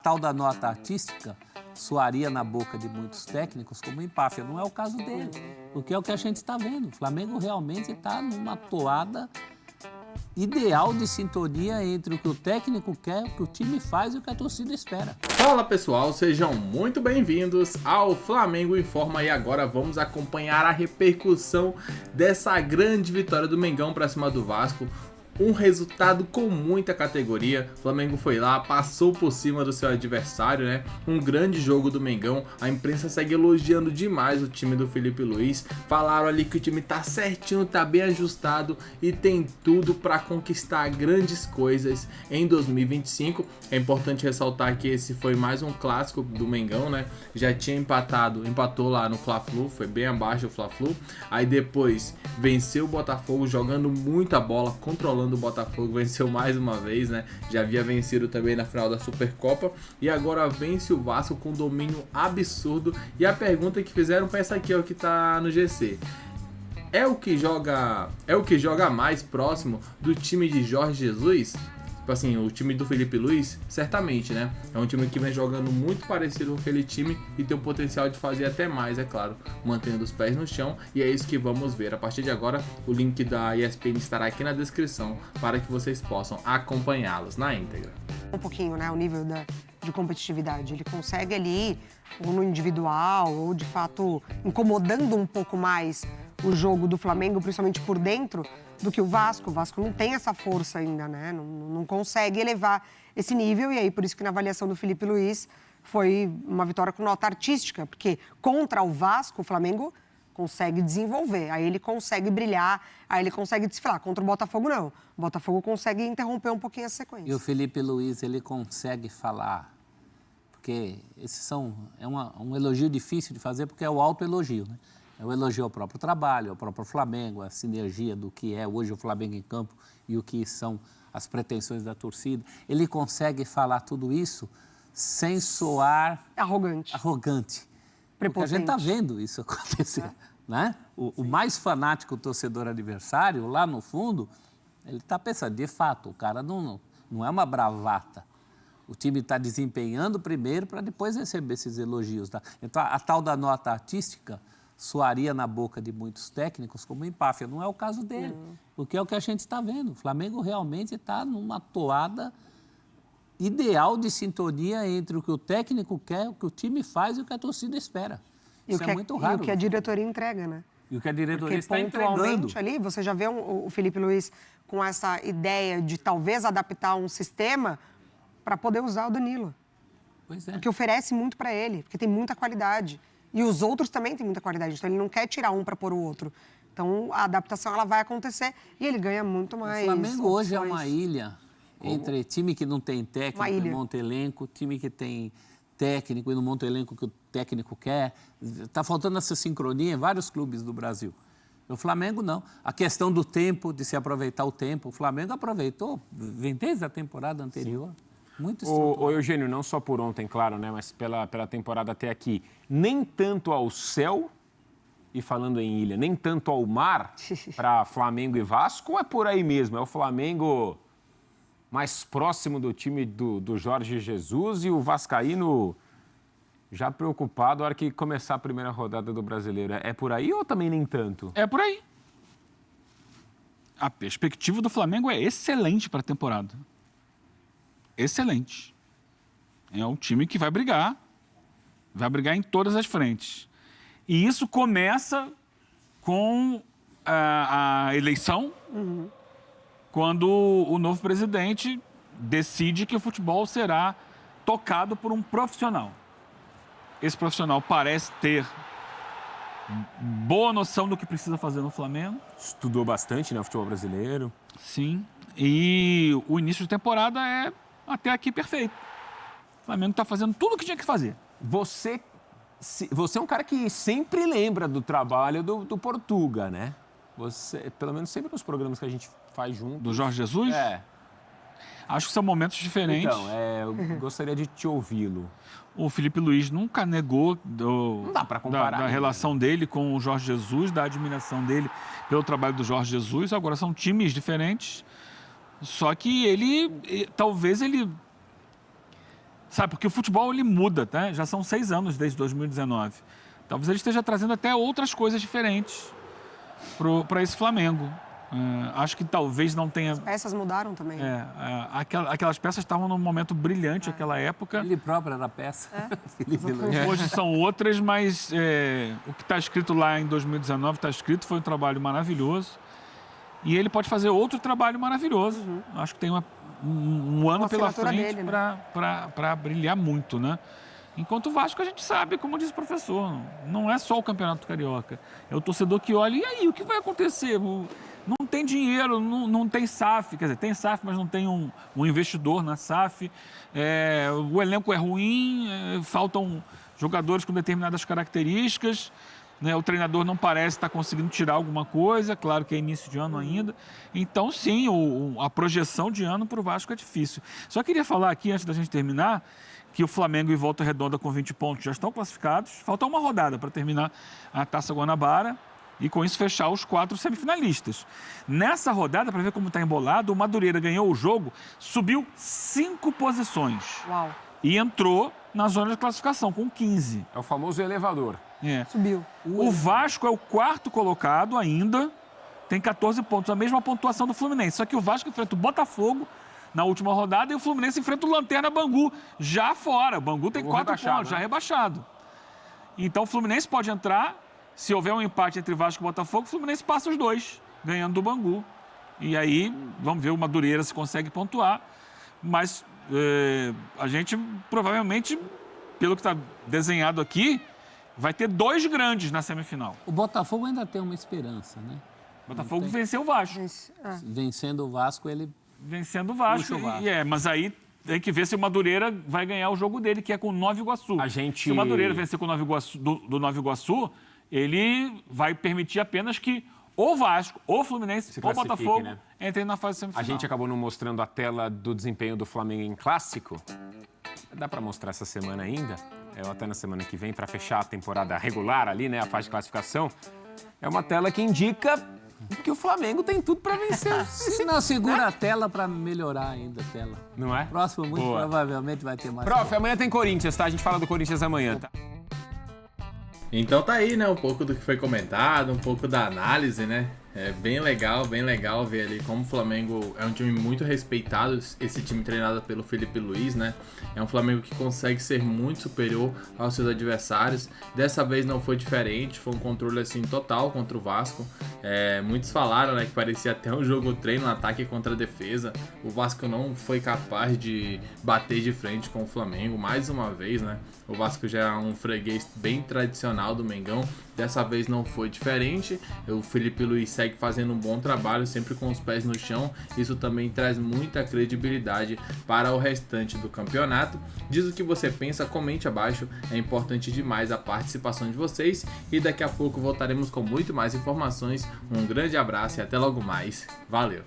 Tal da nota artística soaria na boca de muitos técnicos como empáfia. Não é o caso dele, porque é o que a gente está vendo. O Flamengo realmente está numa toada ideal de sintonia entre o que o técnico quer, o que o time faz e o que a torcida espera. Fala pessoal, sejam muito bem-vindos ao Flamengo Informa e agora vamos acompanhar a repercussão dessa grande vitória do Mengão para cima do Vasco. Um resultado com muita categoria. O Flamengo foi lá, passou por cima do seu adversário, né? Um grande jogo do Mengão. A imprensa segue elogiando demais o time do Felipe Luiz. Falaram ali que o time tá certinho, tá bem ajustado e tem tudo para conquistar grandes coisas em 2025. É importante ressaltar que esse foi mais um clássico do Mengão, né? Já tinha empatou lá no Fla-Flu, foi bem abaixo do Fla-Flu. Aí depois venceu o Botafogo jogando muita bola, controlando o Botafogo, venceu mais uma vez, né? Já havia vencido também na final da Supercopa e agora vence o Vasco com domínio absurdo. E a pergunta que fizeram foi essa aqui, ó, que tá no GC. É o que joga mais próximo do time de Jorge Jesus? Tipo assim, o time do Felipe Luiz, certamente, né? É um time que vem jogando muito parecido com aquele time e tem o potencial de fazer até mais, é claro, mantendo os pés no chão. E é isso que vamos ver. A partir de agora, o link da ESPN estará aqui na descrição para que vocês possam acompanhá-los na íntegra. Um pouquinho, né, o nível de competitividade. Ele consegue ali, ou no individual, ou de fato incomodando um pouco mais o jogo do Flamengo, principalmente por dentro, do que o Vasco. O Vasco não tem essa força ainda, né? Não consegue elevar esse nível. E aí, por isso que na avaliação do Felipe Luiz foi uma vitória com nota artística, porque contra o Vasco, o Flamengo consegue desenvolver, aí ele consegue brilhar, aí ele consegue desfilar. Contra o Botafogo, não. O Botafogo consegue interromper um pouquinho a sequência. E o Felipe Luiz, ele consegue falar, porque é um elogio difícil de fazer, porque é o autoelogio, né? É o elogio ao próprio trabalho, ao próprio Flamengo, a sinergia do que é hoje o Flamengo em campo e o que são as pretensões da torcida. Ele consegue falar tudo isso sem soar arrogante. Porque a gente está vendo isso acontecer, né? O mais fanático torcedor adversário, lá no fundo, ele está pensando, de fato, o cara não é uma bravata. O time está desempenhando primeiro para depois receber esses elogios. Tá? Então, a tal da nota artística soaria na boca de muitos técnicos como empáfia. Não é o caso dele, porque é o que a gente está vendo. O Flamengo realmente está numa toada ideal de sintonia entre o que o técnico quer, o que o time faz e o que a torcida espera. Isso é muito raro. E o que a diretoria entrega, né? E o que a diretoria está pontualmente entregando. Ali, você já vê o Felipe Luiz com essa ideia de talvez adaptar um sistema para poder usar o Danilo. Pois é. Porque oferece muito para ele, porque tem muita qualidade. E os outros também têm muita qualidade, então ele não quer tirar um para pôr o outro. Então a adaptação ela vai acontecer e ele ganha muito mais. O Flamengo opções. hoje é uma ilha entre time que não tem técnico e monta elenco, time que tem técnico e não monta elenco que o técnico quer. Está faltando essa sincronia em vários clubes do Brasil. O Flamengo não. A questão do tempo, de se aproveitar o tempo, o Flamengo aproveitou, vem desde a temporada anterior. Sim. Muito estruturado. Ô Eugênio, não só por ontem, claro, né, mas pela temporada até aqui, nem tanto ao céu, e falando em ilha, nem tanto ao mar para Flamengo e Vasco, ou é por aí mesmo? É o Flamengo mais próximo do time do Jorge Jesus e o vascaíno já preocupado na hora que começar a primeira rodada do Brasileiro. É por aí ou também nem tanto? É por aí. A perspectiva do Flamengo é excelente para a temporada. Excelente. É um time que vai brigar em todas as frentes. E isso começa com a eleição, quando o novo presidente decide que o futebol será tocado por um profissional. Esse profissional parece ter boa noção do que precisa fazer no Flamengo. Estudou bastante, né, o futebol brasileiro. Sim. E o início de temporada é até aqui perfeito. O Flamengo está fazendo tudo o que tinha que fazer. Você é um cara que sempre lembra do trabalho do Portuga, né? Você, pelo menos sempre nos programas que a gente faz junto. Do Jorge Jesus? É. Acho que são momentos diferentes. Então, eu gostaria de te ouvi-lo. O Felipe Luiz nunca negou Não dá pra comparar, da relação dele com o Jorge Jesus, da admiração dele pelo trabalho do Jorge Jesus. Agora, são times diferentes. Só que talvez ele Sabe, porque o futebol ele muda, tá? Já são 6 anos desde 2019. Talvez ele esteja trazendo até outras coisas diferentes para esse Flamengo. Acho que talvez não tenha... As peças mudaram também. Aquelas peças estavam num momento brilhante naquela época. Ele próprio era peça. Felipe Luiz. Hoje são outras, mas o que está escrito lá em 2019 está escrito, foi um trabalho maravilhoso. E ele pode fazer outro trabalho maravilhoso. Acho que tem um ano pela frente dele, né? para brilhar muito, né? Enquanto o Vasco, a gente sabe, como disse o professor, não é só o Campeonato Carioca. É o torcedor que olha, e aí, o que vai acontecer? Não tem dinheiro, não tem SAF, quer dizer, tem SAF, mas não tem um investidor na SAF. O elenco é ruim, faltam jogadores com determinadas características, né? O treinador não parece estar conseguindo tirar alguma coisa, claro que é início de ano ainda. Então, sim, a projeção de ano para o Vasco é difícil. Só queria falar aqui, antes da gente terminar, que o Flamengo e Volta Redonda com 20 pontos já estão classificados. Falta uma rodada para terminar a Taça Guanabara e com isso fechar os 4 semifinalistas. Nessa rodada, para ver como está embolado, o Madureira ganhou o jogo, subiu 5 posições. Uau. E entrou na zona de classificação com 15. É o famoso elevador. Subiu. O Vasco é o 4º colocado ainda, tem 14 pontos, a mesma pontuação do Fluminense. Só que o Vasco enfrenta o Botafogo na última rodada e o Fluminense enfrenta o Lanterna Bangu, já fora. O Bangu tem 4 pontos, já rebaixado. Então o Fluminense pode entrar, se houver um empate entre Vasco e Botafogo, o Fluminense passa os 2, ganhando do Bangu. E aí, vamos ver o Madureira se consegue pontuar. Mas a gente provavelmente, pelo que está desenhado aqui, vai ter 2 grandes na semifinal. O Botafogo ainda tem uma esperança, né? O Botafogo venceu o Vasco. Vencendo o Vasco, ele... Vencendo o Vasco. Puxa o Vasco. Mas aí tem que ver se o Madureira vai ganhar o jogo dele, que é com o Nova Iguaçu. Se o Madureira vencer com o Nova Iguaçu, do Nova Iguaçu, ele vai permitir apenas que ou Vasco, ou Fluminense, ou Botafogo, né, entrem na fase semifinal. A gente acabou não mostrando a tela do desempenho do Flamengo em clássico. Dá para mostrar essa semana ainda, até na semana que vem, para fechar a temporada regular ali, né, a fase de classificação. É uma tela que indica que o Flamengo tem tudo para vencer. Se não, segura a tela para melhorar ainda a tela. Não é? Próximo, muito provavelmente, vai ter mais. Prof, amanhã tem Corinthians, tá? A gente fala do Corinthians amanhã, tá? Então tá aí, né, um pouco do que foi comentado, um pouco da análise, né? É bem legal ver ali como o Flamengo é um time muito respeitado, esse time treinado pelo Felipe Luiz, né? É um Flamengo que consegue ser muito superior aos seus adversários. Dessa vez não foi diferente, foi um controle assim total contra o Vasco. Muitos falaram, né, que parecia até um jogo treino, um ataque contra a defesa. O Vasco não foi capaz de bater de frente com o Flamengo, mais uma vez, né? O Vasco já é um freguês bem tradicional do Mengão. Dessa vez não foi diferente. O Felipe Luiz segue fazendo um bom trabalho, sempre com os pés no chão. Isso também traz muita credibilidade para o restante do campeonato. Diz o que você pensa, comente abaixo. É importante demais a participação de vocês. E daqui a pouco voltaremos com muito mais informações. Um grande abraço e até logo mais. Valeu!